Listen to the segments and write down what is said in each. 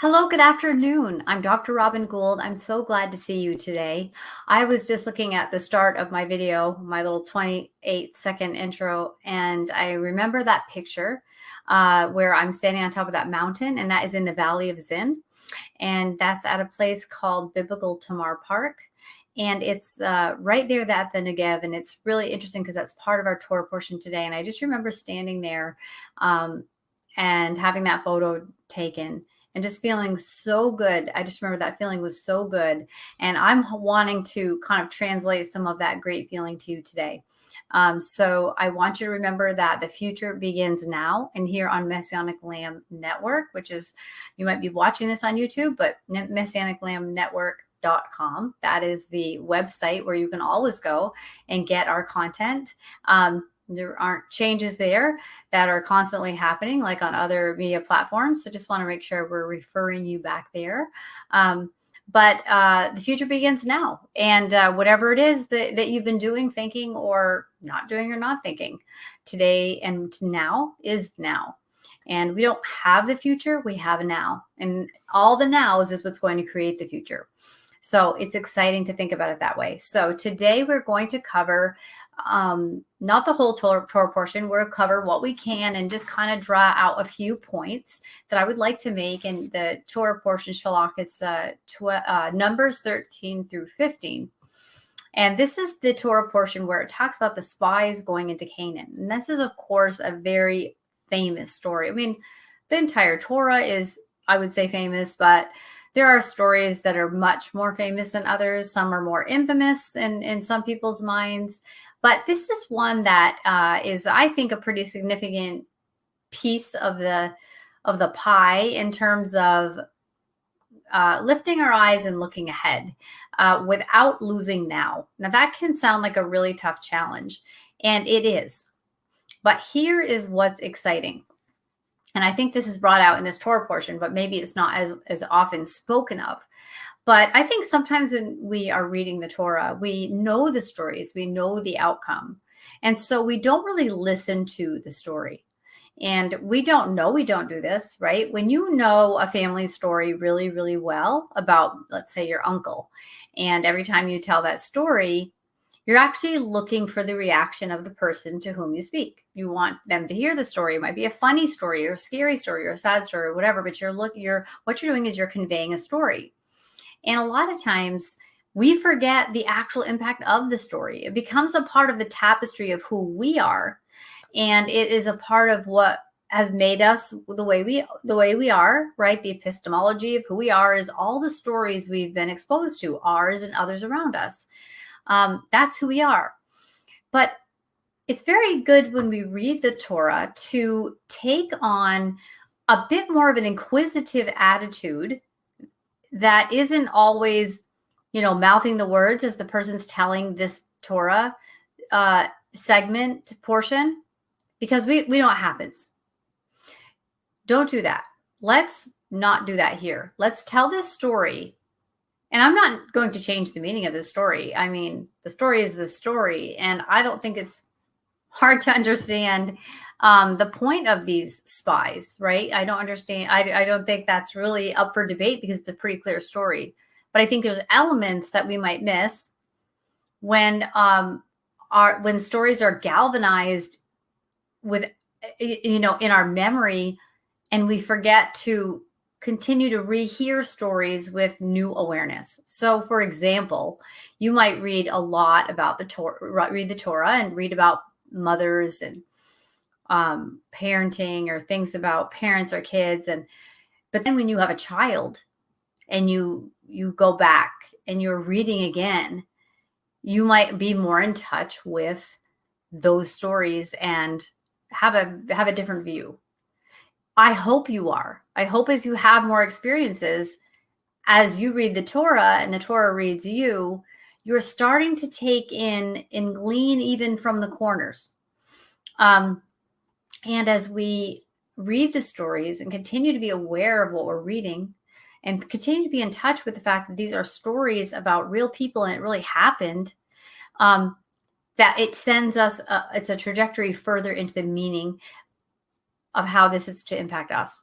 Hello, good afternoon. I'm Dr. Robin Gould. I'm so glad to see you today. I was just looking at the start of my video, my little 28-second intro, and I remember that picture where I'm standing on top of that mountain, and that is in the Valley of Zin. And that's at a place called Biblical Tamar Park. And it's right there at the Negev. And it's really interesting because that's part of our Torah portion today. And I just remember standing there um, and having that photo taken and just feeling so good. I just remember that feeling was so good. And I'm wanting to kind of translate some of that great feeling to you today. So I want you to remember that the future begins now, and here on Messianic Lamb Network, which is, you might be watching this on YouTube, but messianiclambnetwork.com. That is the website where you can always go and get our content. There aren't changes there that are constantly happening like on other media platforms. So just want to make sure we're referring you back there. But the future begins now. And whatever it is that you've been doing, thinking, or not doing or not thinking, today and now is now. And we don't have the future, we have now. And all the nows is what's going to create the future. So it's exciting to think about it that way. So today we're going to cover not the whole Torah portion. We'll cover what we can and just kind of draw out a few points that I would like to make in the Torah portion. Shalach is Numbers 13 through 15. And this is the Torah portion where it talks about the spies going into Canaan. And this is, of course, a very famous story. I mean, the entire Torah is, I would say, famous, but there are stories that are much more famous than others. Some are more infamous in some people's minds. But this is one that is, I think, a pretty significant piece of the pie in terms of lifting our eyes and looking ahead without losing now. Now, that can sound like a really tough challenge, and it is. But here is what's exciting. And I think this is brought out in this Torah portion, but maybe it's not as often spoken of. But I think sometimes when we are reading the Torah, we know the stories, we know the outcome. And so we don't really listen to the story. And we don't do this, right? When you know a family story really, really well about, let's say, your uncle, and every time you tell that story, you're actually looking for the reaction of the person to whom you speak. You want them to hear the story. It might be a funny story or a scary story or a sad story or whatever, but what you're doing is you're conveying a story. And a lot of times we forget the actual impact of the story. It becomes a part of the tapestry of who we are. And it is a part of what has made us the way we are, right? The epistemology of who we are is all the stories we've been exposed to, ours and others around us. That's who we are. But it's very good when we read the Torah to take on a bit more of an inquisitive attitude that isn't always, mouthing the words as the person's telling this Torah segment portion, because we know what happens. Don't do that. Let's not do that here. Let's tell this story. And I'm not going to change the meaning of this story. I mean, the story is the story. And I don't think it's hard to understand the point of these spies, right? I don't understand. I don't think that's really up for debate because it's a pretty clear story. But I think there's elements that we might miss when stories are galvanized with, in our memory, and we forget to continue to rehear stories with new awareness. So, for example, you might read a lot about the Torah and read about mothers and parenting or things about parents or kids, but then when you have a child and you go back and you're reading again, you might be more in touch with those stories and have a different view. I hope you are. I hope as you have more experiences, as you read the Torah and the Torah reads you, you're starting to take in and glean even from the corners. And as we read the stories and continue to be aware of what we're reading and continue to be in touch with the fact that these are stories about real people and it really happened, that it sends us, it's a trajectory further into the meaning of how this is to impact us.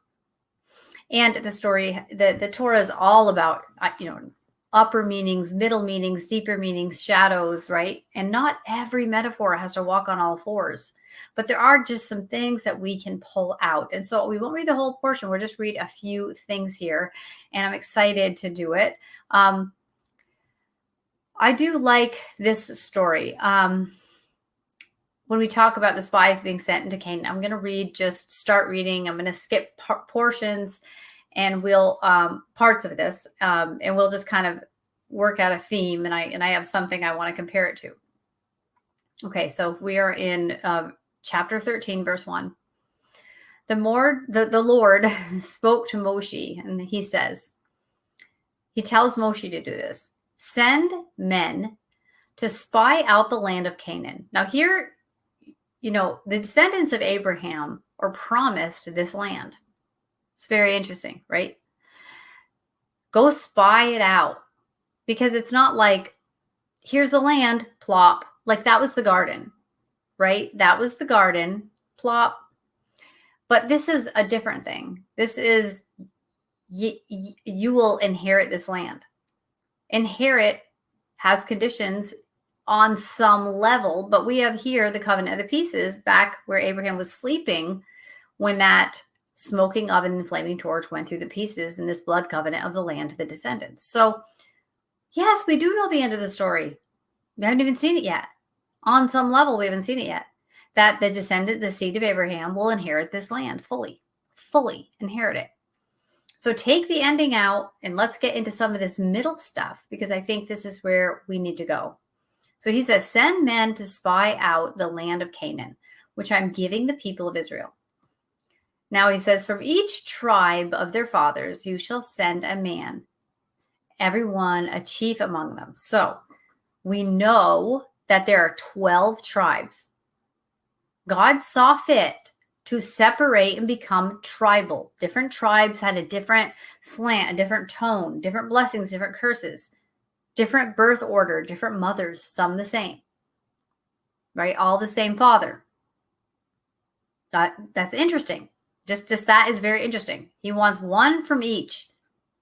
And the story, the Torah is all about, upper meanings, middle meanings, deeper meanings, shadows, right? And not every metaphor has to walk on all fours, but there are just some things that we can pull out. And so we won't read the whole portion. We'll just read a few things here, and I'm excited to do it. I do like this story. When we talk about the spies being sent into Canaan, I'm going to start reading. I'm going to skip portions, and we'll parts of this, and we'll just kind of work out a theme. And I have something I want to compare it to. Okay, so we are in chapter 13, verse 1. The Lord spoke to Moshe, and he tells Moshe to do this. Send men to spy out the land of Canaan. Now here, the descendants of Abraham are promised this land. It's very interesting, right? Go spy it out, because it's not like, here's the land, plop. Like that was the garden, right? That was the garden, plop. But this is a different thing. This is, you will inherit this land. Inherit has conditions on some level, but we have here the covenant of the pieces, back where Abraham was sleeping when that smoking oven and flaming torch went through the pieces in this blood covenant of the land to the descendants. So yes, we do know the end of the story. We haven't even seen it yet. On some level, we haven't seen it yet. That the seed of Abraham will inherit this land fully inherit it. So take the ending out and let's get into some of this middle stuff, because I think this is where we need to go. So he says, send men to spy out the land of Canaan, which I'm giving the people of Israel. Now he says, from each tribe of their fathers, you shall send a man, everyone a chief among them. So we know that there are 12 tribes. God saw fit to separate and become tribal. Different tribes had a different slant, a different tone, different blessings, different curses, different birth order, different mothers, some the same, right? All the same father. That's interesting. Just that is very interesting. He wants one from each.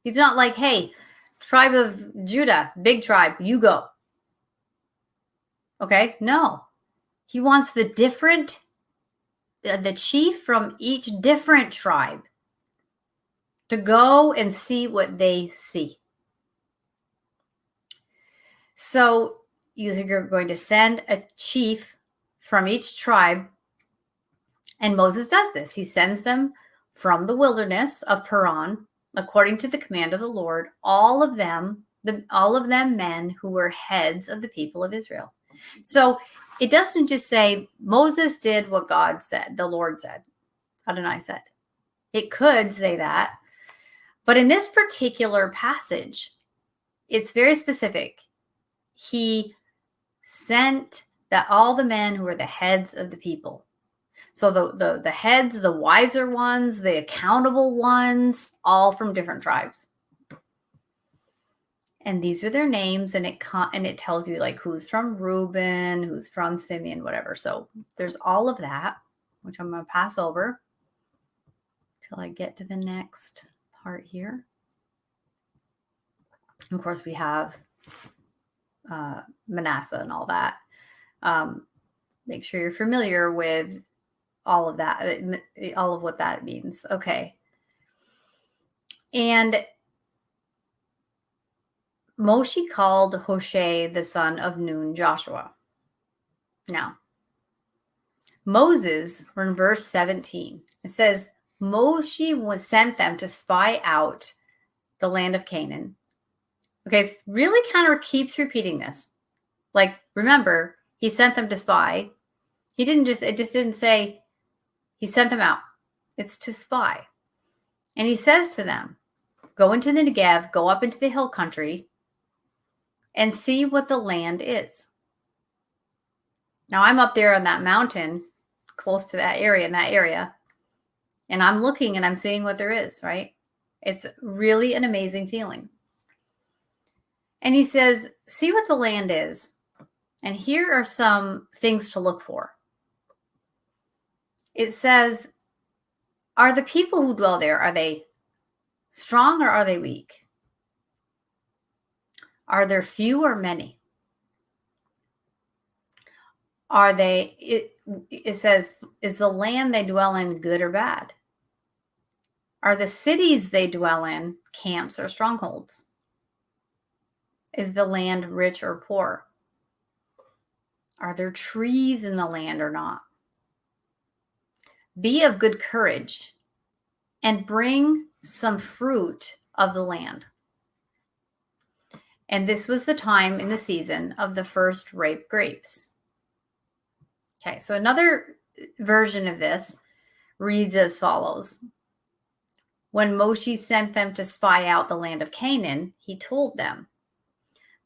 He's not like, hey, tribe of Judah, big tribe, you go. Okay, no. He wants the chief from each different tribe to go and see what they see. So you're going to send a chief from each tribe, and Moses does this. He sends them from the wilderness of Paran, according to the command of the Lord, all of them men who were heads of the people of Israel. So it doesn't just say Moses did what God said, the Lord said, Adonai said. It could say that. But in this particular passage, it's very specific. He sent all the men who were the heads of the people. So the heads, the wiser ones, the accountable ones, all from different tribes. And these are their names, and it tells you like who's from Reuben, who's from Simeon, whatever. So there's all of that, which I'm going to pass over till I get to the next part here. Of course, we have Manasseh and all that. Make sure you're familiar with all of that, all of what that means. Okay. And Moshe called Hoshea, the son of Nun, Joshua. Now, Moses, we're in verse 17. It says, Moshe sent them to spy out the land of Canaan. Okay, it's really kind of keeps repeating this. Like, remember, he sent them to spy. It just didn't say he sent them out. It's to spy. And he says to them, go into the Negev, go up into the hill country, and see what the land is. Now, I'm up there on that mountain, close to that area, and I'm looking and I'm seeing what there is, right? It's really an amazing feeling. And he says, see what the land is. And here are some things to look for. It says, are the people who dwell there, are they strong or are they weak? Are there few or many? Are they, it says, is the land they dwell in good or bad? Are the cities they dwell in camps or strongholds? Is the land rich or poor? Are there trees in the land or not? Be of good courage and bring some fruit of the land. And this was the time in the season of the first ripe grapes. Okay, so another version of this reads as follows. When Moshe sent them to spy out the land of Canaan, he told them,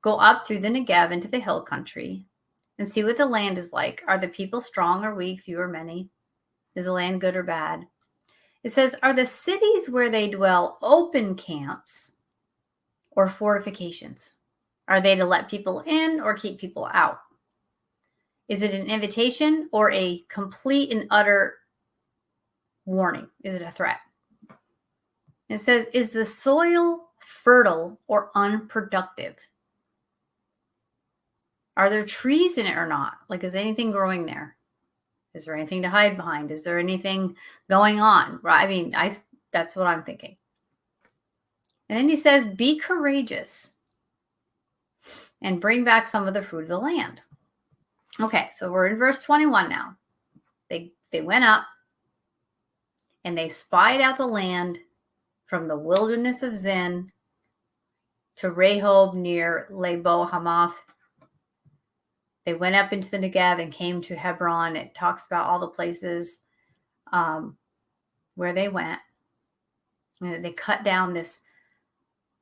go up through the Negev into the hill country and see what the land is like. Are the people strong or weak, few or many? Is the land good or bad? It says, are the cities where they dwell open camps or fortifications? Are they to let people in or keep people out? Is it an invitation or a complete and utter warning? Is it a threat? It says, is the soil fertile or unproductive? Are there trees in it or not? Like, is anything growing there? Is there anything to hide behind? Is there anything going on? Right? I mean, that's what I'm thinking. And then he says, be courageous and bring back some of the fruit of the land. Okay, so we're in verse 21 now. They went up and they spied out the land from the wilderness of Zin to Rehob near Lebo Hamath. They went up into the Negev and came to Hebron. It talks about all the places where they went. And they cut down this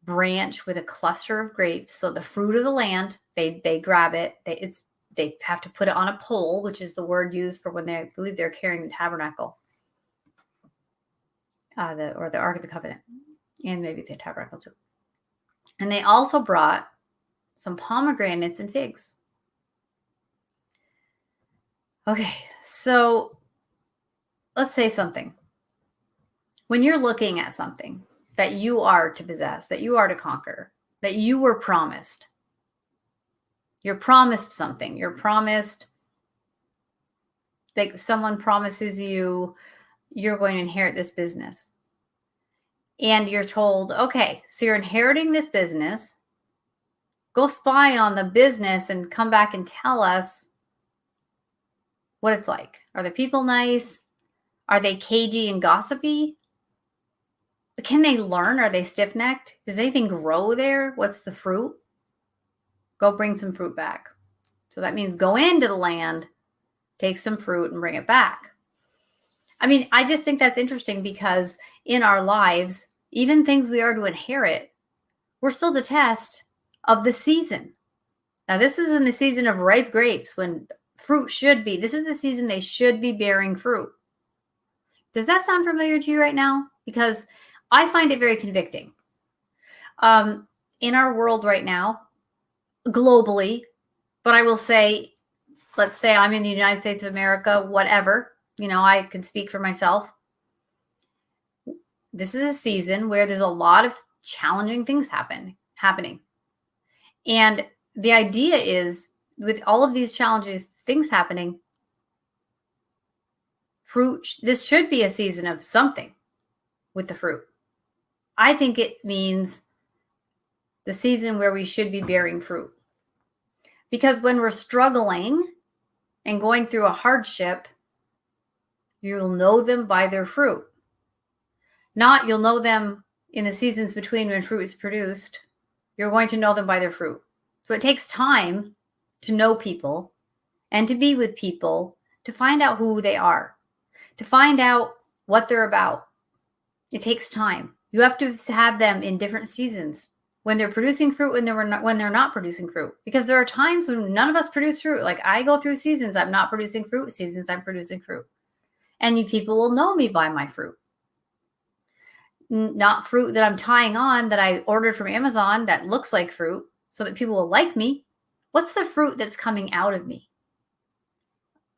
branch with a cluster of grapes. So the fruit of the land, they grab it. They have to put it on a pole, which is the word used for when I believe they're carrying the tabernacle, or the Ark of the Covenant, and maybe the tabernacle too. And they also brought some pomegranates and figs. Okay, so let's say something. When you're looking at something that you are to possess, that you are to conquer, that you were promised, you're promised something. You're promised, like someone promises you, you're going to inherit this business. And you're told, okay, so you're inheriting this business. Go spy on the business and come back and tell us what it's like. Are the people nice? Are they cagey and gossipy? Can they learn? Are they stiff-necked? Does anything grow there? What's the fruit? Go bring some fruit back. So that means go into the land, take some fruit, and bring it back. I mean, I just think that's interesting because in our lives, even things we are to inherit, we're still the test of the season. Now, this was in the season of ripe grapes when fruit should be. This is the season they should be bearing fruit. Does that sound familiar to you right now? Because I find it very convicting. In our world right now, globally, but I will say, let's say I'm in the United States of America, whatever, I can speak for myself. This is a season where there's a lot of challenging things happening. And the idea is, with all of these challenges, things happening, fruit, this should be a season of something with the fruit. I think it means the season where we should be bearing fruit. Because when we're struggling and going through a hardship, you'll know them by their fruit. Not you'll know them in the seasons between when fruit is produced. You're going to know them by their fruit. So it takes time to know people and to be with people, to find out who they are, to find out what they're about. It takes time. You have to have them in different seasons, when they're producing fruit and when they're not producing fruit. Because there are times when none of us produce fruit. Like I go through seasons I'm not producing fruit, seasons I'm producing fruit. And you people will know me by my fruit. Not fruit that I'm tying on that I ordered from Amazon that looks like fruit so that people will like me. What's the fruit that's coming out of me?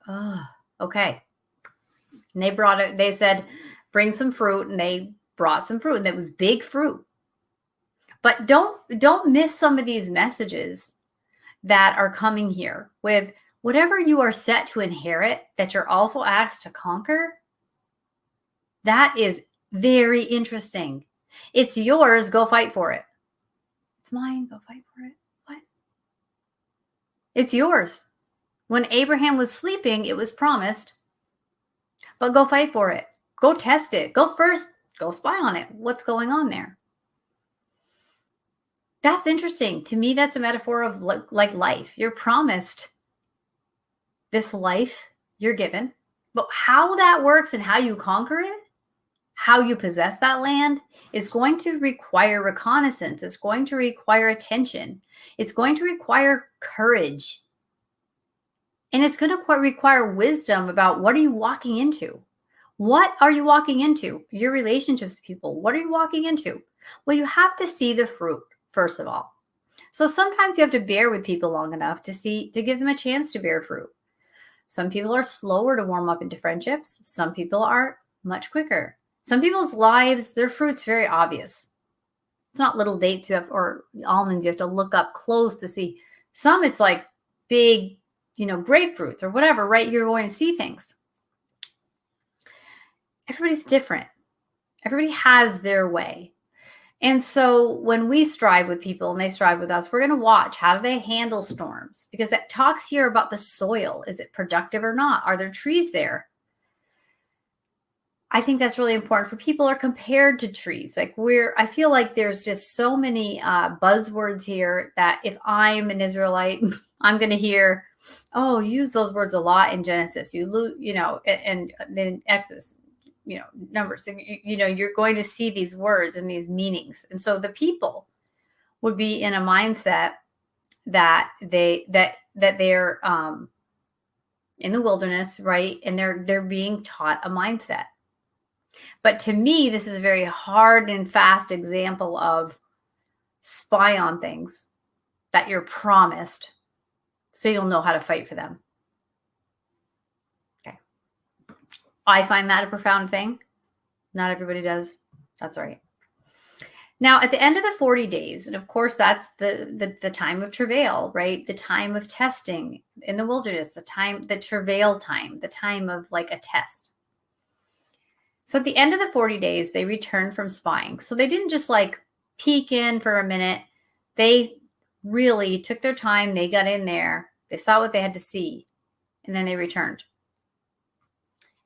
Oh, okay. And they brought it, they said, bring some fruit, and they brought some fruit, and that was big fruit. But don't miss some of these messages that are coming here with whatever you are set to inherit that you're also asked to conquer. That is very interesting. It's yours. Go fight for it. It's mine. Go fight for it. What? It's yours. When Abraham was sleeping, it was promised, but go fight for it. Go test it. Go first. Go spy on it. What's going on there? That's interesting. To me, that's a metaphor of like life. You're promised this life you're given, but how that works and how you conquer it, how you possess that land is going to require reconnaissance. It's going to require attention. It's going to require courage. And it's going to require wisdom about what are you walking into? What are you walking into? Your relationships with people. What are you walking into? Well, you have to see the fruit, first of all. So sometimes you have to bear with people long enough to give them a chance to bear fruit. Some people are slower to warm up into friendships. Some people are much quicker. Some people's lives, their fruit's very obvious. It's not little dates you have or almonds you have to look up close to see. Some it's like big, grapefruits or whatever, right? You're going to see things. Everybody's different. Everybody has their way. And so when we strive with people and they strive with us, we're going to watch how do they handle storms, because it talks here about the soil. Is it productive or not? Are there trees there? I think that's really important for people are compared to trees. I feel like there's just so many buzzwords here that if I'm an Israelite, I'm going to hear, oh, use those words a lot in Genesis, and then Exodus, Numbers, you're going to see these words and these meanings. And so the people would be in a mindset that they're in the wilderness, right? And they're being taught a mindset. But to me, this is a very hard and fast example of spy on things that you're promised so you'll know how to fight for them. Okay. I find that a profound thing. Not everybody does. That's all right. Now, at the end of the 40 days, and of course, that's the time of travail, right? The time of testing in the wilderness, the travail time, the time of like a test. So at the end of the 40 days, they returned from spying. So they didn't just like peek in for a minute. They really took their time. They got in there. They saw what they had to see. And then they returned.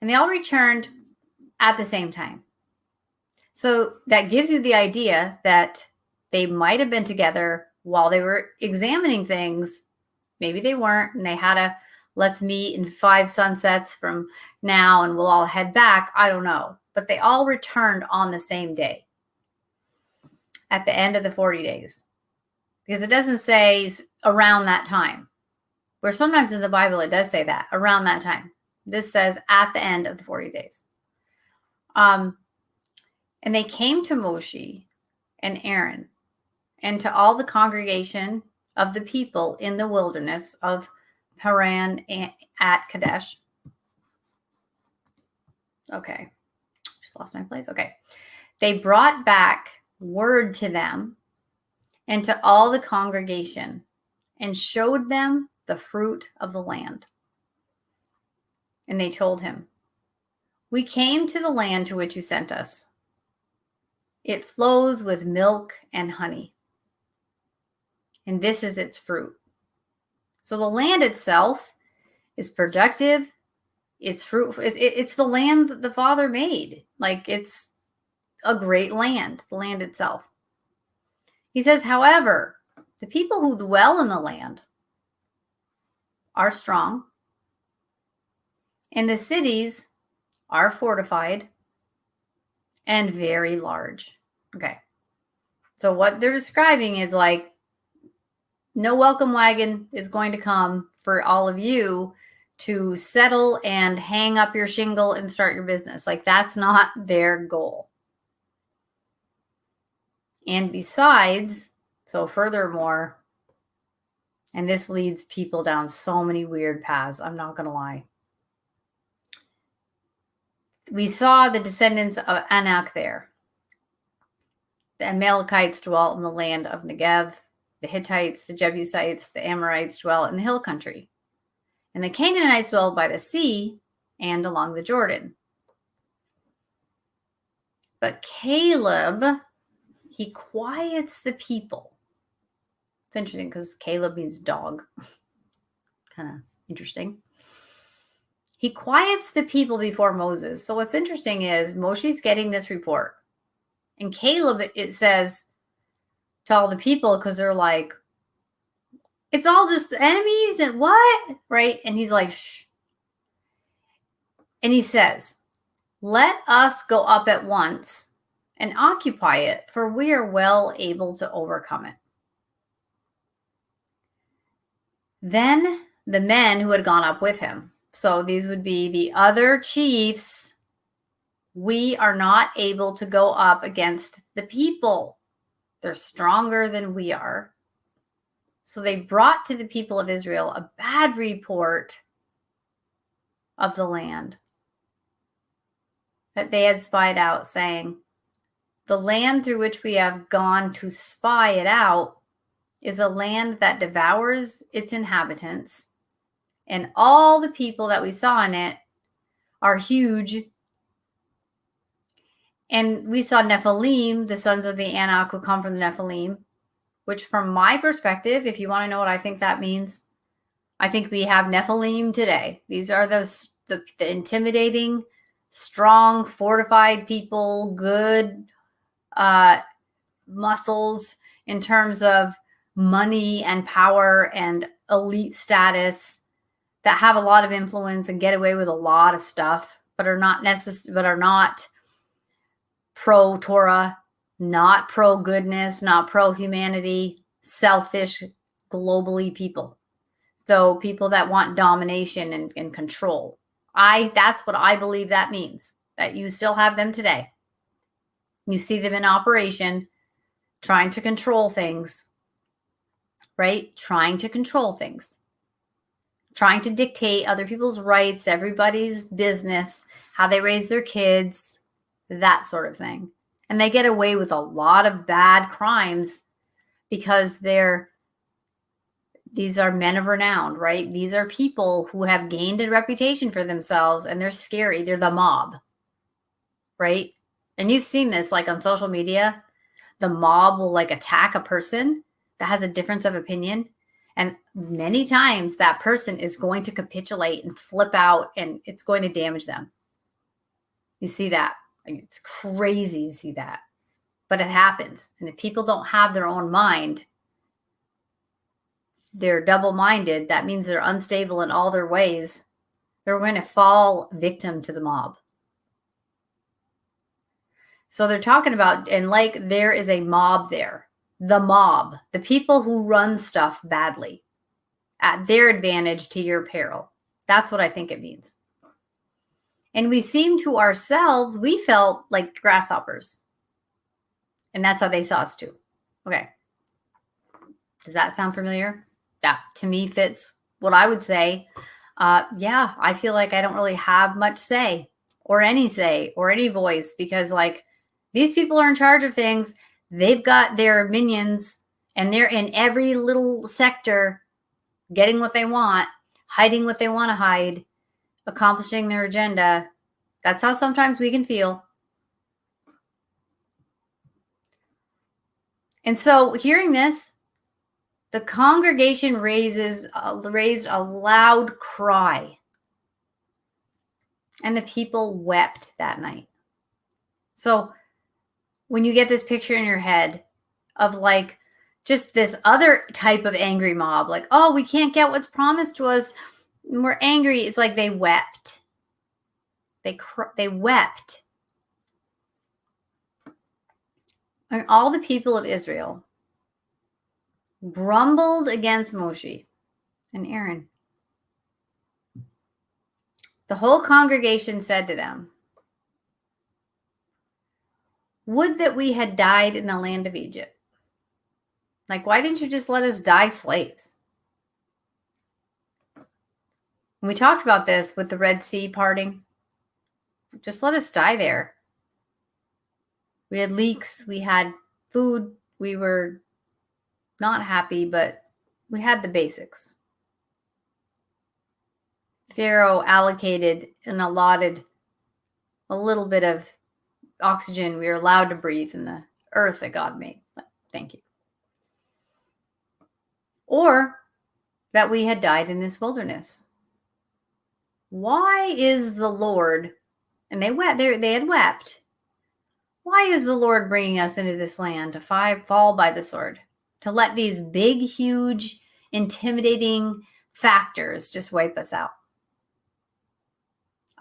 And they all returned at the same time. So that gives you the idea that they might have been together while they were examining things. Maybe they weren't, and they had a let's meet in 5 sunsets from now and we'll all head back. I don't know. But they all returned on the same day at the end of the 40 days. Because it doesn't say around that time. Where sometimes in the Bible it does say that, around that time. This says at the end of the 40 days. And they came to Moshe and Aaron and to all the congregation of the people in the wilderness of Paran at Kadesh. Okay. Just lost my place. Okay. They brought back word to them and to all the congregation and showed them the fruit of the land. And they told him, we came to the land to which you sent us. It flows with milk and honey. And this is its fruit. So the land itself is productive. It's fruitful. It's the land that the Father made. Like it's a great land, the land itself. He says, however, the people who dwell in the land are strong, and the cities are fortified and very large. Okay. So what they're describing is like, no welcome wagon is going to come for all of you to settle and hang up your shingle and start your business. Like that's not their goal. And besides, so furthermore, and this leads people down so many weird paths, I'm not going to lie. We saw the descendants of Anak there. The Amalekites dwelt in the land of Negev. The Hittites, the Jebusites, the Amorites dwelt in the hill country. And the Canaanites dwelled by the sea and along the Jordan. But Caleb, he quiets the people. It's interesting because Caleb means dog. Kind of interesting. He quiets the people before Moses. So what's interesting is Moshe's getting this report. And Caleb, it says to all the people, because they're like, it's all just enemies and what? Right? And he's like, shh. And he says, let us go up at once and occupy it, for we are well able to overcome it. Then the men who had gone up with him, so these would be the other chiefs, we are not able to go up against the people. They're stronger than we are. So they brought to the people of Israel a bad report of the land that they had spied out, saying, the land through which we have gone to spy it out is a land that devours its inhabitants, and all the people that we saw in it are huge. And we saw Nephilim, the sons of the Anak who come from the Nephilim, which from my perspective, if you want to know what I think that means, I think we have Nephilim today. These are the intimidating, strong, fortified people, good muscles in terms of money and power and elite status that have a lot of influence and get away with a lot of stuff, but are not pro Torah, not pro goodness, not pro humanity, selfish, globally people. So people that want domination and control. That's what I believe that means, that you still have them today. You see them in operation, trying to control things, right? Trying to control things, trying to dictate other people's rights, everybody's business, how they raise their kids, that sort of thing. And they get away with a lot of bad crimes because these are men of renown, right? These are people who have gained a reputation for themselves, and they're scary. They're the mob, right? And you've seen this like on social media. The mob will like attack a person that has a difference of opinion. And many times that person is going to capitulate and flip out, and it's going to damage them. You see that. It's crazy to see that. But it happens. And if people don't have their own mind, they're double-minded. That means they're unstable in all their ways. They're going to fall victim to the mob. So they're talking about, and like there is a mob there. The mob, the people who run stuff badly at their advantage to your peril. That's what I think it means. And we seem to ourselves, we felt like grasshoppers. And that's how they saw us too. Okay. Does that sound familiar? That to me fits what I would say. Yeah, I feel like I don't really have much say or any voice, because like these people are in charge of things. They've got their minions and they're in every little sector getting what they want, hiding what they want to hide, accomplishing their agenda. That's how sometimes we can feel. And so hearing this, the congregation raised a loud cry, and the people wept that night. So when you get this picture in your head of like just this other type of angry mob, like, oh, we can't get what's promised to us, and we're angry. It's like they wept. They wept. And all the people of Israel grumbled against Moshe and Aaron. The whole congregation said to them, would that we had died in the land of Egypt. Like, why didn't you just let us die slaves? And we talked about this with the Red Sea parting. Just let us die there. We had leaks. We had Food, we were not happy, but we had the basics. Pharaoh allocated and allotted a little bit of oxygen we were allowed to breathe in the earth that God made. Thank you. Or that we had died in this wilderness. Why is the Lord, and they had wept, why is the Lord bringing us into this land to fall by the sword? To let these big, huge, intimidating factors just wipe us out.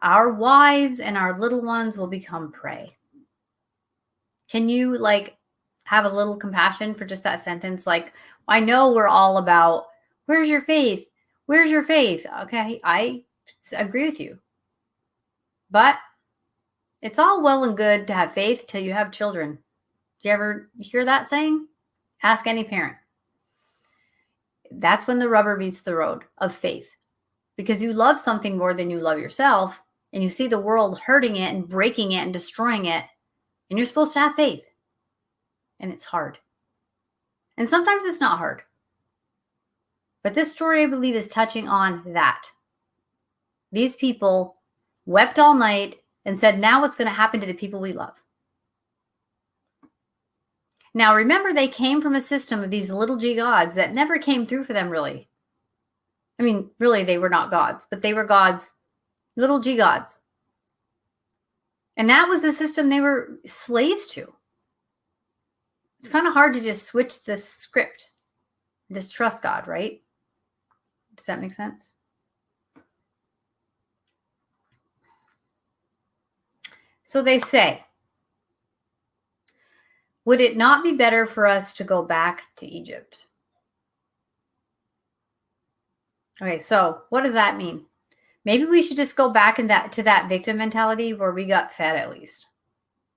Our wives and our little ones will become prey. Can you have a little compassion for just that sentence? I know we're all about, where's your faith? Where's your faith? Okay, I agree with you. But it's all well and good to have faith till you have children. Do you ever hear that saying? Ask any parent. That's when the rubber meets the road of faith. Because you love something more than you love yourself, and you see the world hurting it and breaking it and destroying it, and you're supposed to have faith. And it's hard. And sometimes it's not hard. But this story, I believe, is touching on that. These people wept all night and said, now what's going to happen to the people we love? Now, remember, they came from a system of these little g gods that never came through for them, really. I mean, really, they were not gods, but they were gods, little g gods. And that was the system they were slaves to. It's kind of hard to just switch the script, just trust God, right? Does that make sense? So they say, would it not be better for us to go back to Egypt? Okay, so what does that mean? Maybe we should just go back to that victim mentality where we got fed at least.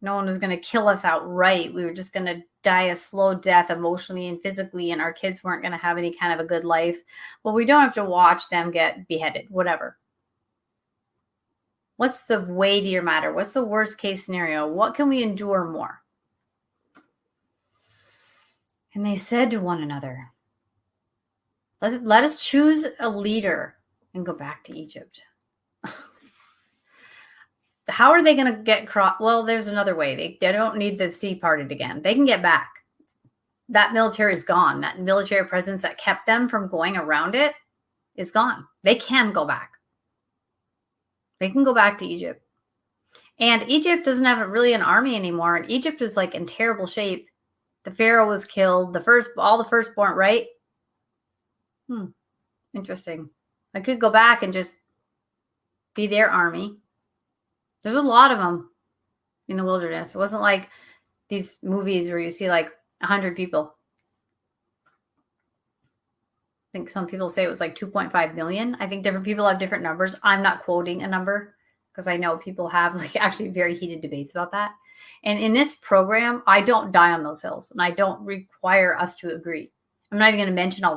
No one was going to kill us outright. We were just going to die a slow death emotionally and physically, and our kids weren't going to have any kind of a good life. Well, we don't have to watch them get beheaded, whatever. What's the weightier matter? What's the worst case scenario? What can we endure more? And they said to one another, let us choose a leader and go back to Egypt. How are they going to get crossed? Well, there's another way. They don't need the sea parted again. They can get back. That military is gone. That military presence that kept them from going around it is gone. They can go back. They can go back to Egypt. And Egypt doesn't have really an army anymore. And Egypt is in terrible shape. The Pharaoh was killed. All the firstborn, right? Interesting. I could go back and just be their army. There's a lot of them in the wilderness. It wasn't like these movies where you see 100 people. I think some people say it was 2.5 million. I think different people have different numbers. I'm not quoting a number because I know people have actually very heated debates about that. And in this program, I don't die on those hills, and I don't require us to agree. I'm not even going to mention all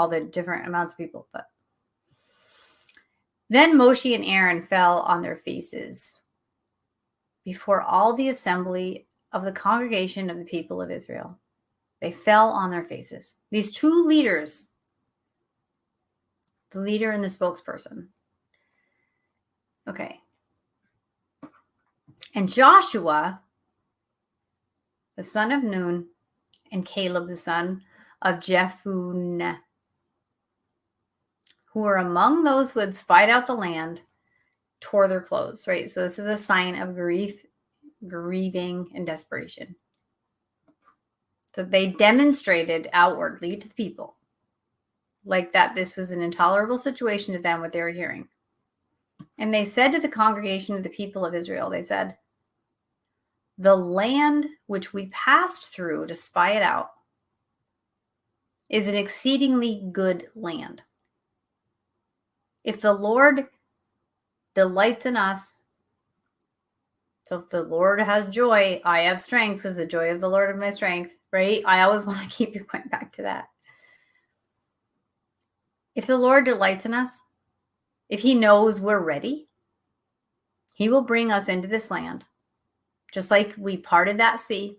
the different amounts of people, but then Moshe and Aaron fell on their faces before all the assembly of the congregation of the people of Israel. They fell on their faces. These two leaders, the leader and the spokesperson. Okay. And Joshua, the son of Nun, and Caleb, the son of Jephunneh, who were among those who had spied out the land, tore their clothes, right? So this is a sign of grief, grieving, and desperation. So they demonstrated outwardly to the people that this was an intolerable situation to them, what they were hearing. And they said to the congregation of the people of Israel, they said, the land which we passed through to spy it out is an exceedingly good land. If the Lord delights in us, so if the Lord has joy, I have strength, is the joy of the Lord of my strength, right? I always want to keep you going back to that. If the Lord delights in us, if he knows we're ready, he will bring us into this land, just like we parted that sea.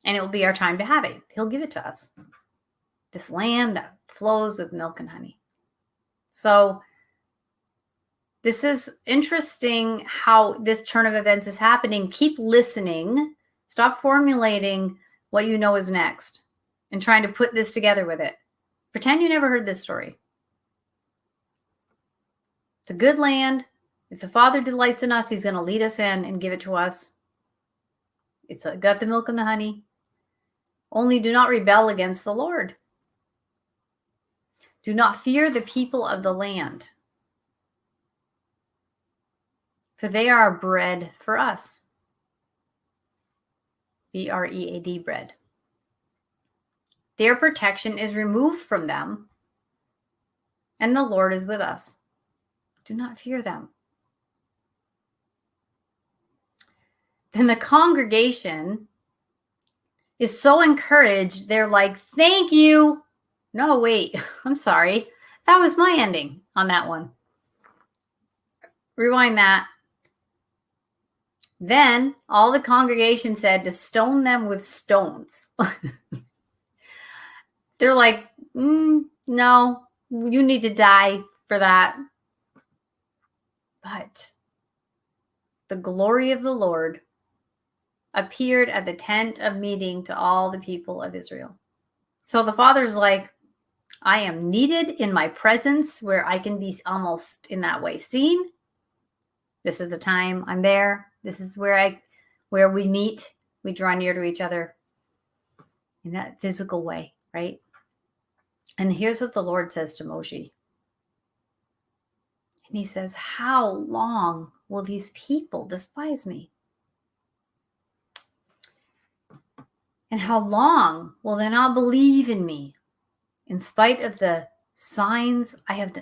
and it will be our time to have it. He'll give it to us. This land that flows with milk and honey. So this is interesting how this turn of events is happening. Keep listening. Stop formulating what you know is next and trying to put this together with it. Pretend you never heard this story. It's a good land. If the Father delights in us, he's going to lead us in and give it to us. It's got the milk and the honey. Only do not rebel against the Lord. Do not fear the people of the land, for they are bread for us. D.R.E, bread. Their protection is removed from them, and the Lord is with us. Do not fear them. Then the congregation is so encouraged, they're like, thank you. No, wait, I'm sorry. That was my ending on that one. Rewind that. Then all the congregation said to stone them with stones. They're like, no, you need to die for that. But the glory of the Lord appeared at the tent of meeting to all the people of Israel. So the Father's like, I am needed in my presence where I can be almost in that way seen. This is the time I'm there. This is where we meet. We draw near to each other in that physical way, right? And here's what the Lord says to Moshe. And he says, how long will these people despise me? And how long will they not believe in me in spite of the signs I have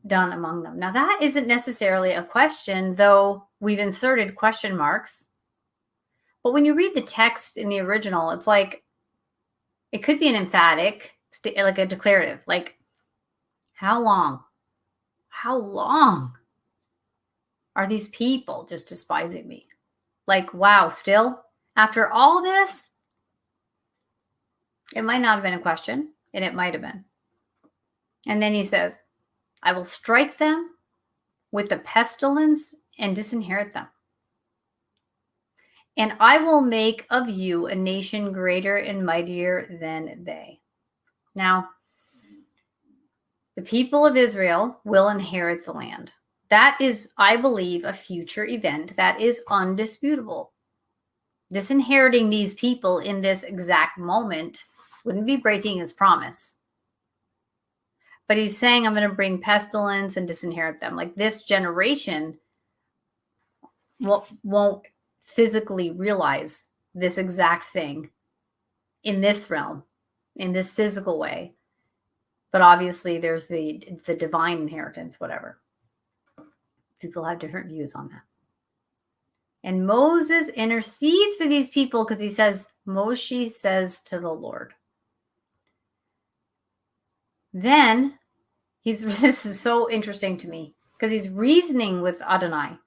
done among them? Now, that isn't necessarily a question, though we've inserted question marks. But when you read the text in the original, it's like, it could be an emphatic, like a declarative, like, how long? How long are these people just despising me? Like, wow, still? After all this? It might not have been a question, and it might have been. And then he says, I will strike them with the pestilence and disinherit them. And I will make of you a nation greater and mightier than they. Now, the people of Israel will inherit the land. That is, I believe, a future event that is undisputable. Disinheriting these people in this exact moment wouldn't be breaking his promise. But he's saying, I'm going to bring pestilence and disinherit them. Like, this generation won't physically realize this exact thing in this realm, in this physical way. But obviously there's the divine inheritance, whatever. People have different views on that. And Moses intercedes for these people because he says, Moshe says to the Lord. Then this is so interesting to me because he's reasoning with Adonai.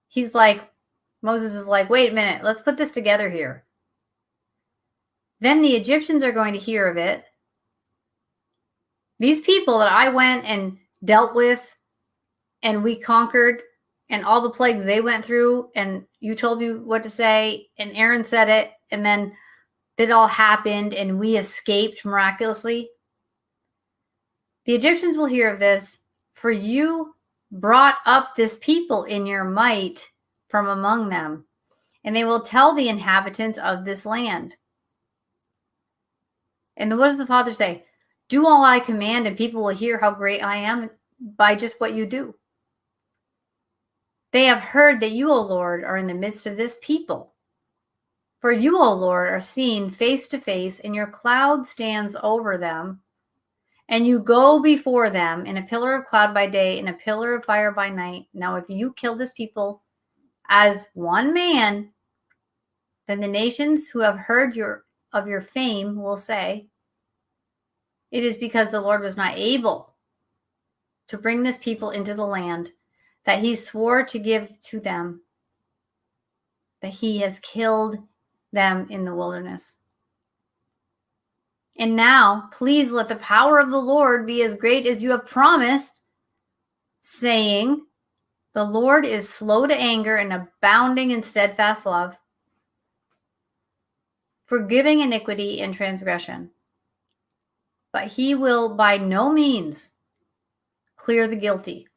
He's like, Moses is like, wait a minute, let's put this together here. Then the Egyptians are going to hear of it. These people that I went and dealt with and we conquered and all the plagues they went through and you told me what to say and Aaron said it and then it all happened and we escaped miraculously. The Egyptians will hear of this, for you brought up this people in your might from among them, and they will tell the inhabitants of this land. And what does the Father say? Do all I command, and people will hear how great I am by just what you do. They have heard that you, O Lord, are in the midst of this people. For you, O Lord, are seen face to face, and your cloud stands over them. And you go before them in a pillar of cloud by day and a pillar of fire by night. Now, if you kill this people as one man, then the nations who have heard of your fame will say, it is because the Lord was not able to bring this people into the land that he swore to give to them, that he has killed them in the wilderness. And now, please let the power of the Lord be as great as you have promised, saying, the Lord is slow to anger and abounding in steadfast love, forgiving iniquity and transgression. But he will by no means clear the guilty.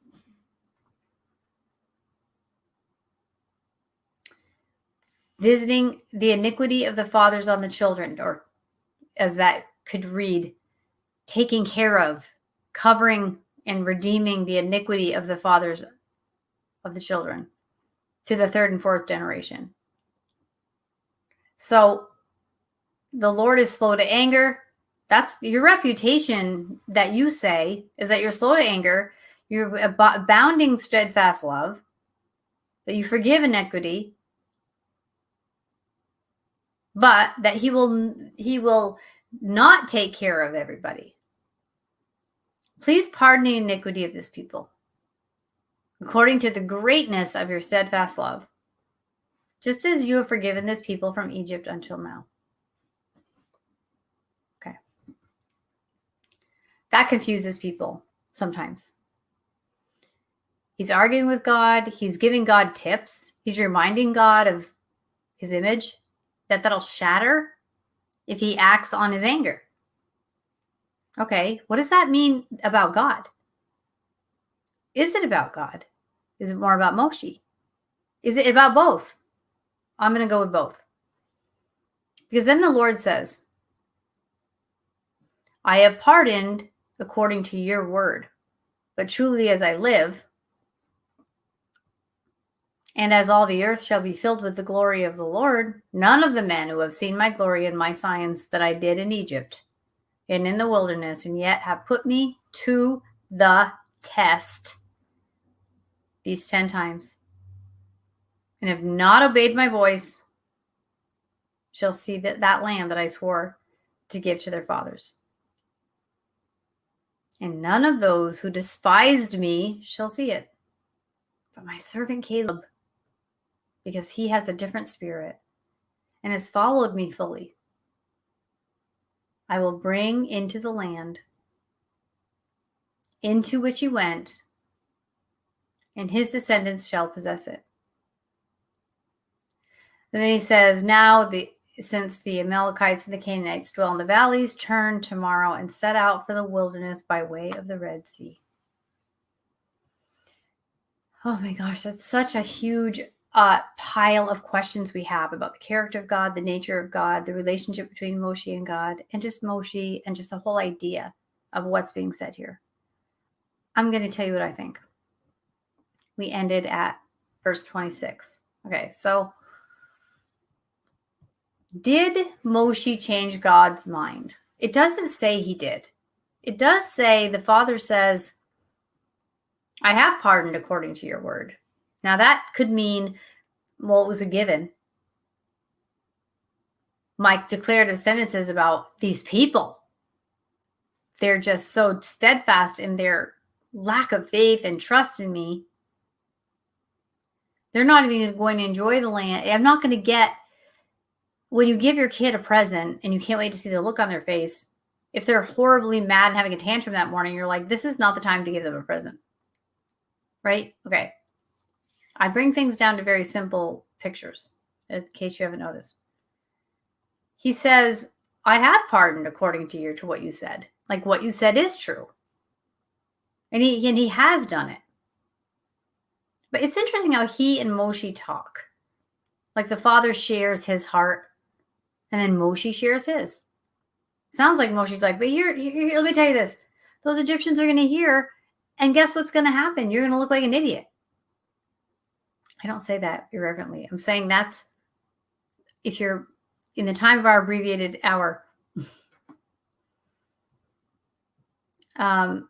Visiting the iniquity of the fathers on the children, or as that could read, taking care of, covering and redeeming the iniquity of the fathers of the children to the third and fourth generation. So the Lord is slow to anger. That's your reputation that you say is that you're slow to anger, you're abounding steadfast love, that you forgive iniquity, but that he will not take care of everybody. Please pardon the iniquity of this people, according to the greatness of your steadfast love, just as you have forgiven this people from Egypt until now. Okay. That confuses people sometimes. He's arguing with God. He's giving God tips. He's reminding God of his image, that'll shatter if he acts on his anger. Okay, what does that mean about God? Is it about God? Is it more about Moshe? Is it about both? I'm going to go with both. Because then the Lord says, I have pardoned according to your word, but truly as I live, and as all the earth shall be filled with the glory of the Lord, none of the men who have seen my glory and my signs that I did in Egypt and in the wilderness, and yet have put me to the test these 10 times, and have not obeyed my voice, shall see that land that I swore to give to their fathers. And none of those who despised me shall see it, but my servant Caleb, because he has a different spirit and has followed me fully, I will bring into the land into which he went, and his descendants shall possess it. And then he says, now since the Amalekites and the Canaanites dwell in the valleys, turn tomorrow and set out for the wilderness by way of the Red Sea. Oh my gosh, that's such a huge pile of questions we have about the character of God, the nature of God, the relationship between Moshe and God, and just Moshe and just the whole idea of what's being said here. I'm going to tell you what I think. We ended at verse 26. Okay, so did Moshe change God's mind? It doesn't say he did. It does say the Father says, I have pardoned according to your word. Now that could mean, well, it was a given. My declarative sentences about these people, they're just so steadfast in their lack of faith and trust in me. They're not even going to enjoy the land. I'm not going to get, when you give your kid a present and you can't wait to see the look on their face, if they're horribly mad and having a tantrum that morning, you're like, this is not the time to give them a present. Right? Okay. I bring things down to very simple pictures, in case you haven't noticed. He says, I have pardoned according to what you said. Like what you said is true. And he has done it. But it's interesting how he and Moshe talk. Like the Father shares his heart, and then Moshe shares his. Sounds like Moshe's like, but here, let me tell you this. Those Egyptians are going to hear, and guess what's going to happen? You're going to look like an idiot. I don't say that irreverently. I'm saying that's, if you're in the time of our abbreviated hour, and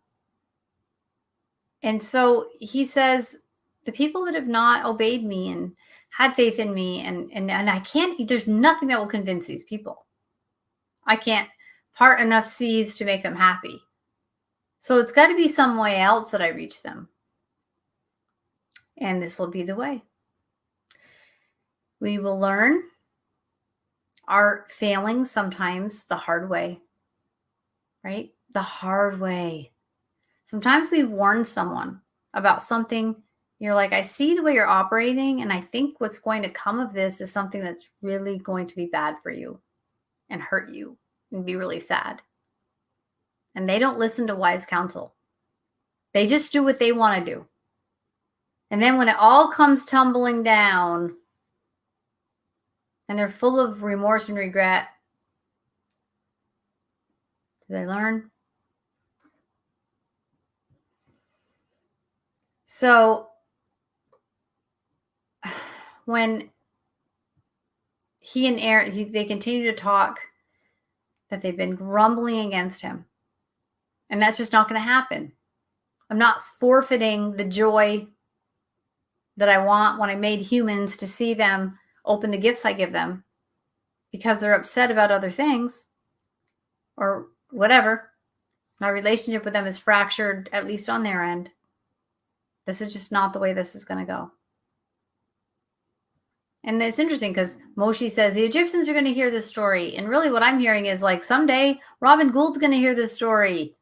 so he says, the people that have not obeyed me and had faith in me, and I can't, there's nothing that will convince these people. I can't part enough seas to make them happy. So it's got to be some way else that I reach them. And this will be the way. We will learn our failings sometimes the hard way. right? The hard way. Sometimes we warn someone about something. You're like, I see the way you're operating, and I think what's going to come of this is something that's really going to be bad for you and hurt you and be really sad. And they don't listen to wise counsel. They just do what they want to do. And then when it all comes tumbling down and they're full of remorse and regret, do they learn? So when he and Aaron, they continue to talk, that they've been grumbling against him. And that's just not going to happen. I'm not forfeiting the joy that I want when I made humans to see them open the gifts I give them because they're upset about other things or whatever. My relationship with them is fractured, at least on their end. This is just not the way this is going to go. And it's interesting because Moshe says the Egyptians are going to hear this story. And really what I'm hearing is like someday Robin Gould's going to hear this story.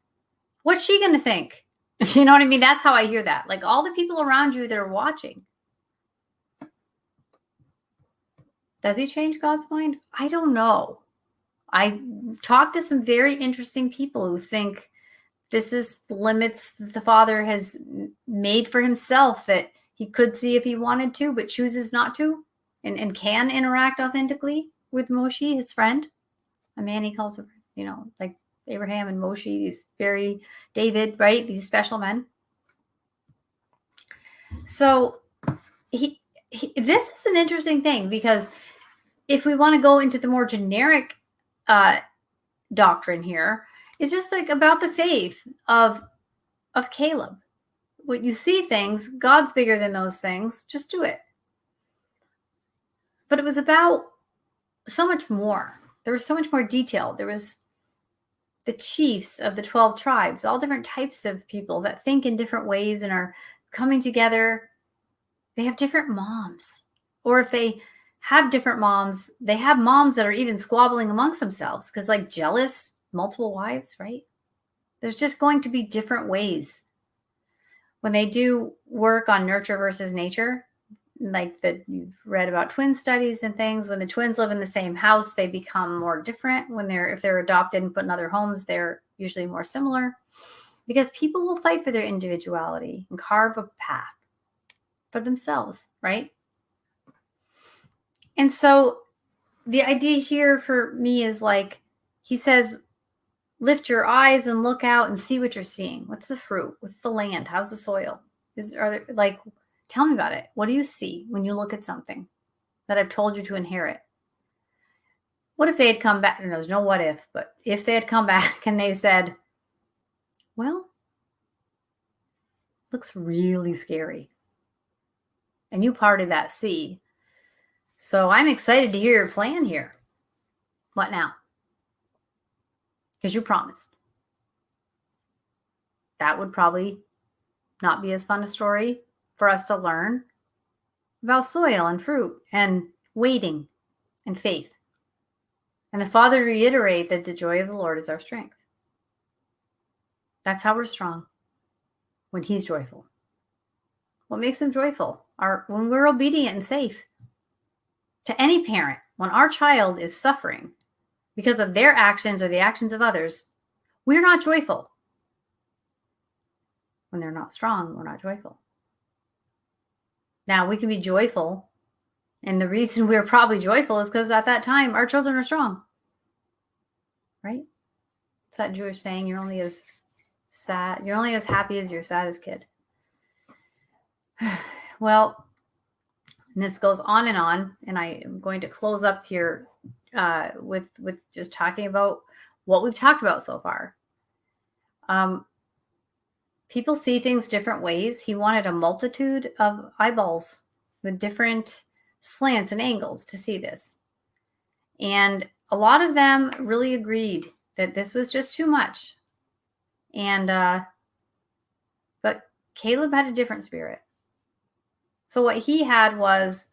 What's she going to think? You know what I mean? That's how I hear that. Like all the people around you that are watching. Does he change God's mind? I don't know. I talked to some very interesting people who think this is limits that the Father has made for himself that he could see if he wanted to, but chooses not to, and can interact authentically with Moshe, his friend, a man he calls, like Abraham and Moshe, these very David, right? These special men. So this is an interesting thing because if we want to go into the more generic doctrine here, it's just like about the faith of Caleb. When you see things, God's bigger than those things, just do it. But it was about so much more. There was so much more detail. There was the chiefs of the 12 tribes, all different types of people that think in different ways and are coming together. They have different moms. Or if they have different moms, they have moms that are even squabbling amongst themselves because like jealous, multiple wives, right? There's just going to be different ways. When they do work on nurture versus nature, like that you've read about twin studies and things, when the twins live in the same house, they become more different. If they're adopted and put in other homes, they're usually more similar because people will fight for their individuality and carve a path for themselves, right? And so the idea here for me is like, he says, lift your eyes and look out and see what you're seeing. What's the fruit? What's the land? How's the soil? Tell me about it. What do you see when you look at something that I've told you to inherit? What if they had come back? And there's no what if, but if they had come back and they said, well, looks really scary. And you parted that sea. So I'm excited to hear your plan here. What now? Because you promised. That would probably not be as fun a story for us to learn about soil and fruit and waiting and faith. And the Father reiterate that the joy of the Lord is our strength. That's how we're strong, when he's joyful. What makes him joyful? When we're obedient and safe. To any parent, when our child is suffering because of their actions or the actions of others, we're not joyful. When they're not strong, we're not joyful. Now, we can be joyful, and the reason we're probably joyful is because at that time, our children are strong. Right? It's that Jewish saying, you're only as happy as your saddest kid. Well, and this goes on, and I am going to close up here with just talking about what we've talked about so far. People see things different ways. He wanted a multitude of eyeballs with different slants and angles to see this. And a lot of them really agreed that this was just too much. And but Caleb had a different spirit. So what he had was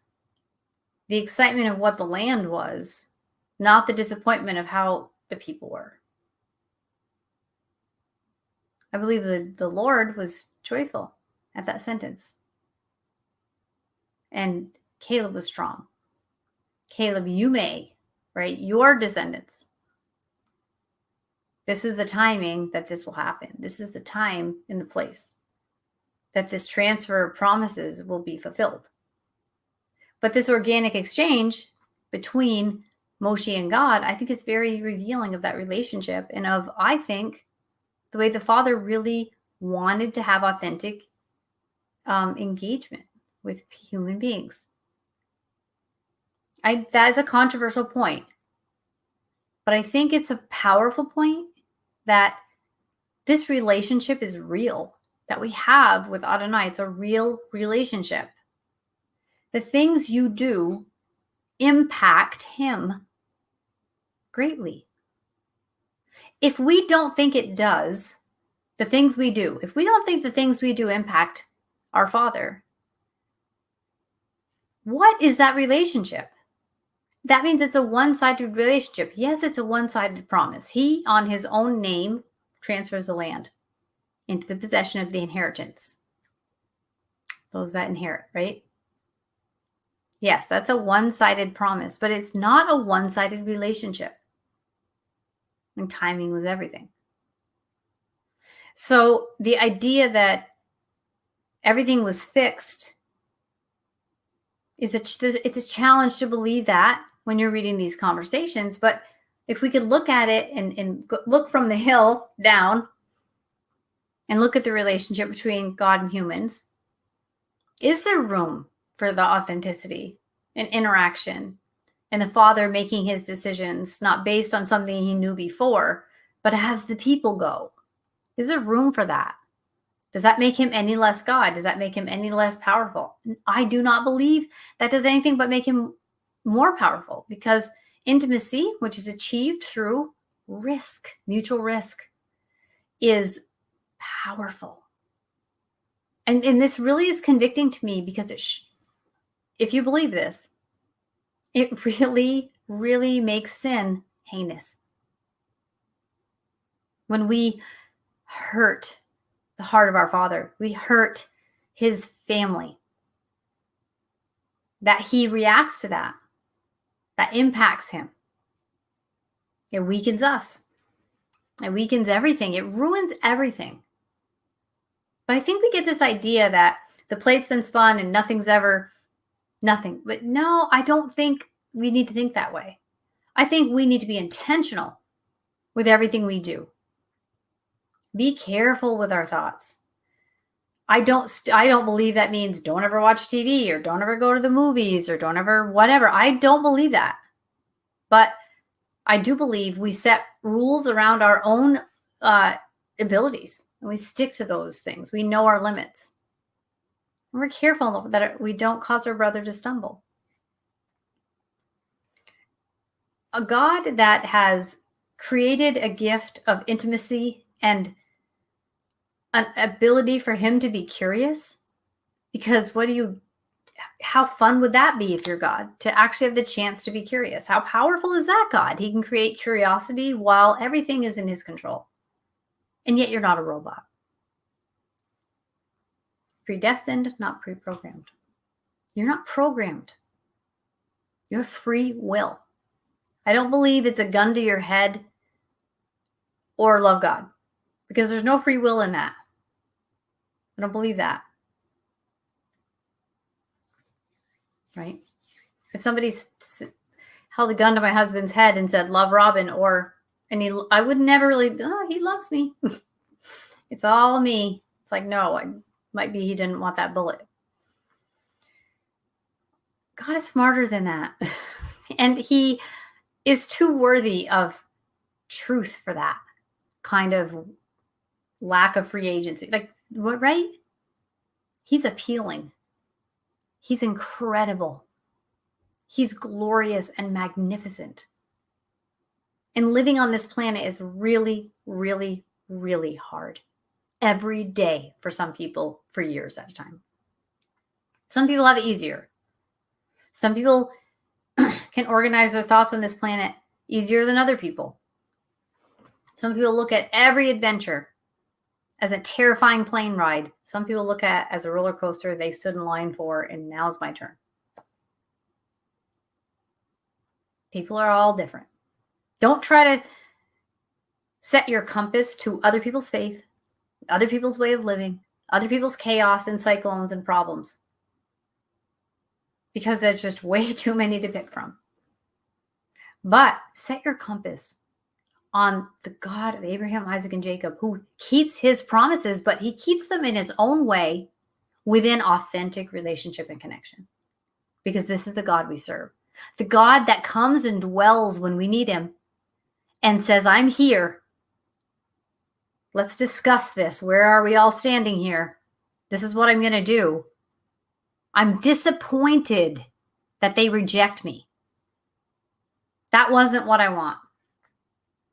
the excitement of what the land was, not the disappointment of how the people were. I believe the Lord was joyful at that sentence. And Caleb was strong. Caleb, you may, right? Your descendants. This is the timing that this will happen. This is the time and the place that this transfer of promises will be fulfilled. But this organic exchange between Moshe and God, I think is very revealing of that relationship and of, I think, the way the Father really wanted to have authentic engagement with human beings. That is a controversial point, but I think it's a powerful point that this relationship is real, that we have with Adonai. It's a real relationship. The things you do impact him greatly. If we don't think it does, the things we do, if we don't think the things we do impact our Father, what is that relationship? That means it's a one-sided relationship. Yes, it's a one-sided promise. He, on his own name, transfers the land into the possession of the inheritance. Those that inherit, right? Yes, that's a one-sided promise, but it's not a one-sided relationship. And timing was everything. So the idea that everything was fixed it's a challenge to believe that when you're reading these conversations. But if we could look at it and look from the hill down and look at the relationship between God and humans, is there room for the authenticity and interaction and the Father making his decisions not based on something he knew before, but as the people go? Is there room for that? Does that make him any less God? Does that make him any less powerful? I do not believe that does anything but make him more powerful, because intimacy, which is achieved through risk, mutual risk, is powerful. And this really is convicting to me, because if you believe this, it really, really makes sin heinous. When we hurt the heart of our Father, we hurt his family, that he reacts to that impacts him. It weakens us. It weakens everything. It ruins everything. But I think we get this idea that the plate's been spun and nothing's ever nothing. But no, I don't think we need to think that way. I think we need to be intentional with everything we do. Be careful with our thoughts. I don't believe that means don't ever watch TV or don't ever go to the movies or don't ever whatever. I don't believe that. But I do believe we set rules around our own abilities, and we stick to those things. We know our limits. And we're careful that we don't cause our brother to stumble. A God that has created a gift of intimacy and an ability for him to be curious, because how fun would that be if you're God, to actually have the chance to be curious? How powerful is that God? He can create curiosity while everything is in his control. And yet you're not a robot. Predestined, not pre-programmed. You're not programmed. You have free will. I don't believe it's a gun to your head or love God, because there's no free will in that. I don't believe that. Right? If somebody held a gun to my husband's head and said, love Robin, I would never really, he loves me. It's all me. It's like, no, might be he didn't want that bullet. God is smarter than that. And he is too worthy of truth for that kind of lack of free agency. Like, what, right? He's appealing. He's incredible. He's glorious and magnificent. And living on this planet is really, really, really hard. Every day for some people, for years at a time. Some people have it easier. Some people can organize their thoughts on this planet easier than other people. Some people look at every adventure as a terrifying plane ride. Some people look at as a roller coaster they stood in line for, and now's my turn. People are all different. Don't try to set your compass to other people's faith, other people's way of living, other people's chaos and cyclones and problems, because there's just way too many to pick from. But set your compass on the God of Abraham, Isaac, and Jacob, who keeps his promises, but he keeps them in his own way within authentic relationship and connection. Because this is the God we serve. The God that comes and dwells when we need him and says, I'm here. Let's discuss this. Where are we all standing here? This is what I'm going to do. I'm disappointed that they reject me. That wasn't what I want.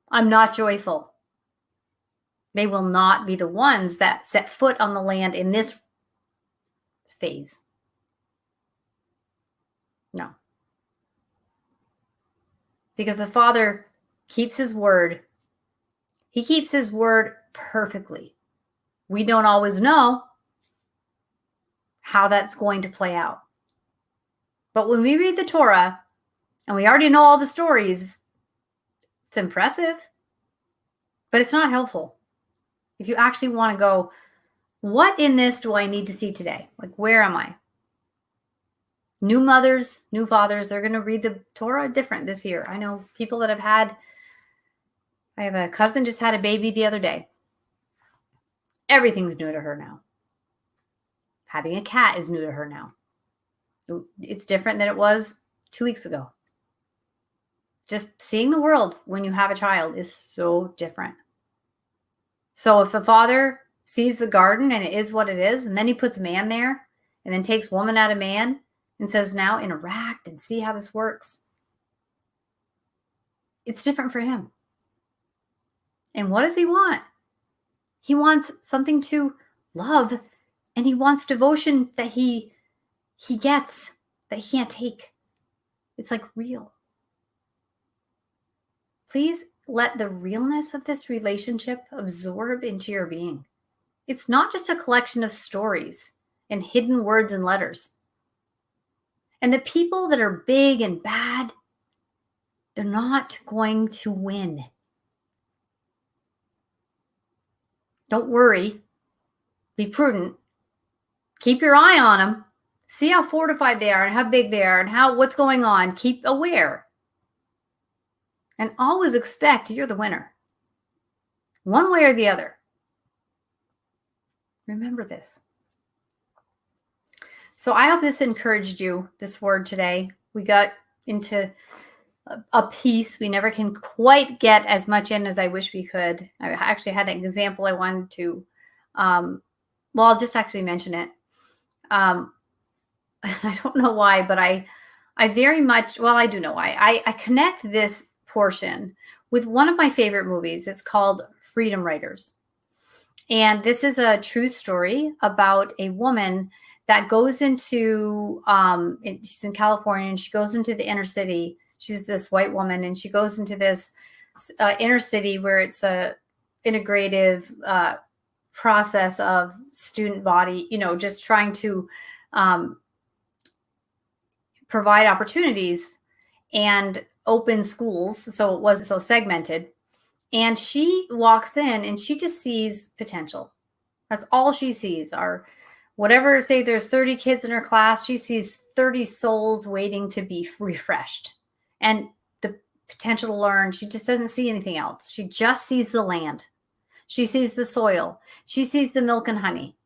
I'm not joyful. They will not be the ones that set foot on the land in this phase. No. Because the Father keeps his word. He keeps his word perfectly. We don't always know how that's going to play out. But when we read the Torah, and we already know all the stories, it's impressive, but it's not helpful. If you actually want to go, what in this do I need to see today? Like, where am I? New mothers, new fathers, they're going to read the Torah different this year. I know people that I have a cousin just had a baby the other day. Everything's new to her now. Having a cat is new to her now. It's different than it was 2 weeks ago. Just seeing the world when you have a child is so different. So if the Father sees the garden and it is what it is, and then he puts man there, and then takes woman out of man, and says, now interact and see how this works. It's different for him. And what does he want? He wants something to love, and he wants devotion that he gets, that he can't take. It's like real. Please let the realness of this relationship absorb into your being. It's not just a collection of stories and hidden words and letters. And the people that are big and bad, they're not going to win. Don't worry. Be prudent. Keep your eye on them. See how fortified they are and how big they are and what's going on. Keep aware. And always expect you're the winner. One way or the other. Remember this. So I hope this encouraged you, this word today. We got into a piece. We never can quite get as much in as I wish we could. I actually had an example I wanted to, I'll just actually mention it. I don't know why, but I very much, I do know why. I connect this portion with one of my favorite movies. It's called Freedom Writers. And this is a true story about a woman that goes into, she's in California, and she goes into the inner city. She's this white woman, and she goes into this inner city where it's a integrative process of student body, just trying to provide opportunities and open schools. So it wasn't so segmented. And she walks in and she just sees potential. That's all she sees are whatever, say there's 30 kids in her class, she sees 30 souls waiting to be refreshed. And the potential to learn, she just doesn't see anything else. She just sees the land. She sees the soil. She sees the milk and honey.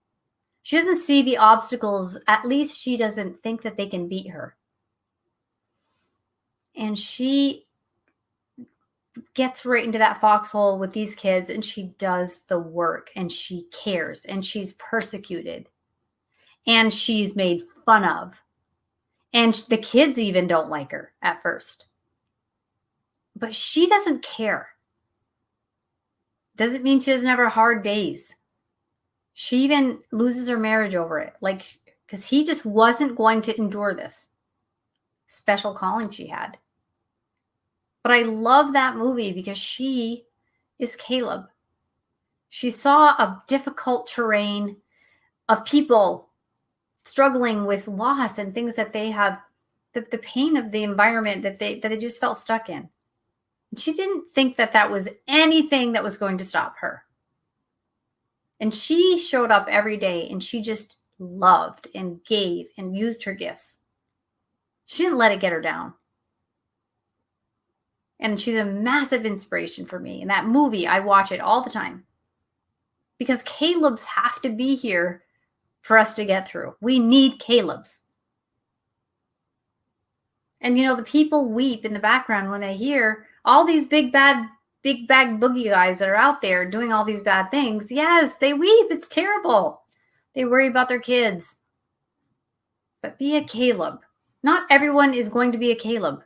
She doesn't see the obstacles. At least she doesn't think that they can beat her. And she gets right into that foxhole with these kids, and she does the work, and she cares, and she's persecuted, and she's made fun of, and the kids even don't like her at first. But she doesn't care. Doesn't mean she doesn't have her hard days. She even loses her marriage over it, because he just wasn't going to endure this special calling she had. But I love that movie because she is Caleb. She saw a difficult terrain of people struggling with loss and things that they have, the pain of the environment that they just felt stuck in. And she didn't think that that was anything that was going to stop her. And she showed up every day and she just loved and gave and used her gifts. She didn't let it get her down. And she's a massive inspiration for me. In that movie, I watch it all the time. Because Caleb's have to be here for us to get through. We need Caleb's. And the people weep in the background when they hear all these big bag boogie guys that are out there doing all these bad things. Yes, they weep. It's terrible. They worry about their kids. But be a Caleb. Not everyone is going to be a Caleb.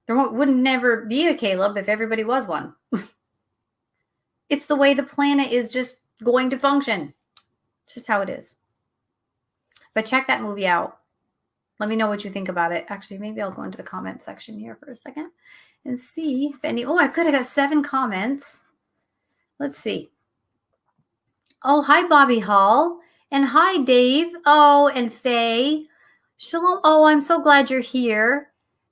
There wouldn't never be a Caleb if everybody was one. It's the way the planet is just going to function. It's just how it is. But check that movie out. Let me know what you think about it. Actually, maybe I'll go into the comment section here for a second and see if any. Oh, I got 7 comments. Let's see. Oh, hi, Bobby Hall. And hi, Dave. Oh, and Faye. Shalom. Oh, I'm so glad you're here.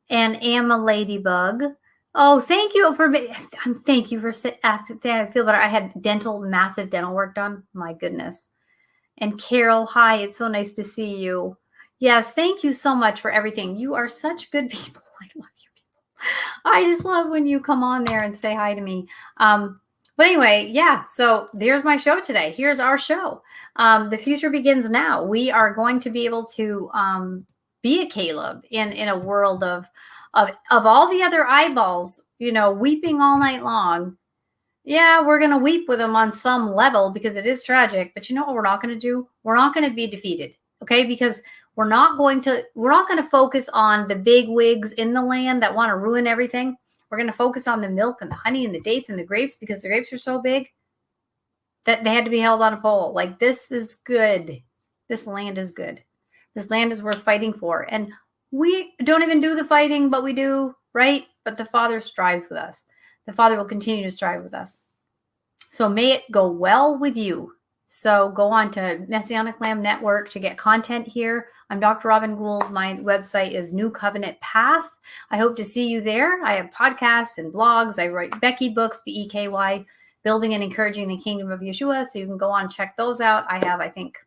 And am a ladybug. Oh, thank you for asking. I feel better. I had massive dental work done. My goodness. And Carol, hi. It's so nice to see you. Yes, thank you so much for everything. You are such good people. I love you people. I just love when you come on there and say hi to me. But anyway, yeah, so there's my show today. Here's our show. The future begins now. We are going to be able to be a Caleb in a world of all the other eyeballs, weeping all night long. Yeah, we're going to weep with them on some level because it is tragic. But you know what we're not going to do? We're not going to be defeated, okay? Because we're not going to focus on the big wigs in the land that want to ruin everything. We're going to focus on the milk and the honey and the dates and the grapes because the grapes are so big that they had to be held on a pole. Like, this is good. This land is good. This land is worth fighting for. And we don't even do the fighting, but we do, right? But the Father strives with us. The Father will continue to strive with us. So may it go well with you. So go on to Messianic Lamb Network to get content here. I'm Dr. Robin Gould. My website is New Covenant Path. I hope to see you there. I have podcasts and blogs. I write Becky books, BEKY, Building and Encouraging the Kingdom of Yeshua. So you can go on and check those out. I have, I think,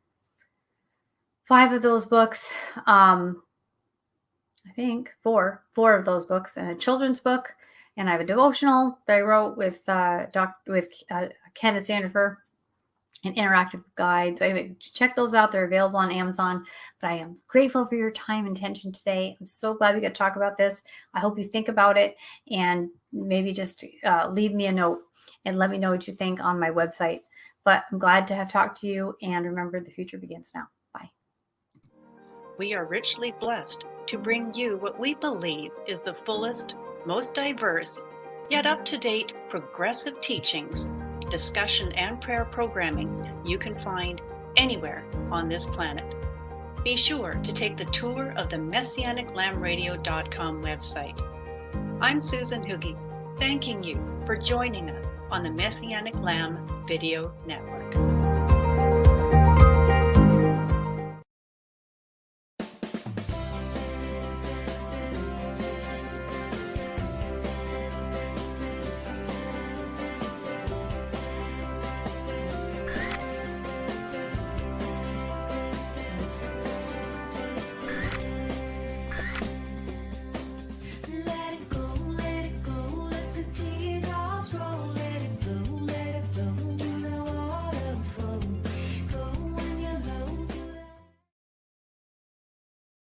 5 of those books. I think 4 of those books, and a children's book. And I have a devotional that I wrote with Kenneth Sandifer, and interactive guides. Anyway, check those out. They're available on Amazon. But I am grateful for your time and attention today. I'm so glad we got to talk about this. I hope you think about it and maybe just leave me a note and let me know what you think on my website. But I'm glad to have talked to you. And remember, the future begins now. Bye. We are richly blessed to bring you what we believe is the fullest, most diverse, yet up-to-date progressive teachings, discussion, and prayer programming you can find anywhere on this planet. Be sure to take the tour of the MessianicLambRadio.com website. I'm Susan Hoogie, thanking you for joining us on the Messianic Lamb Video Network.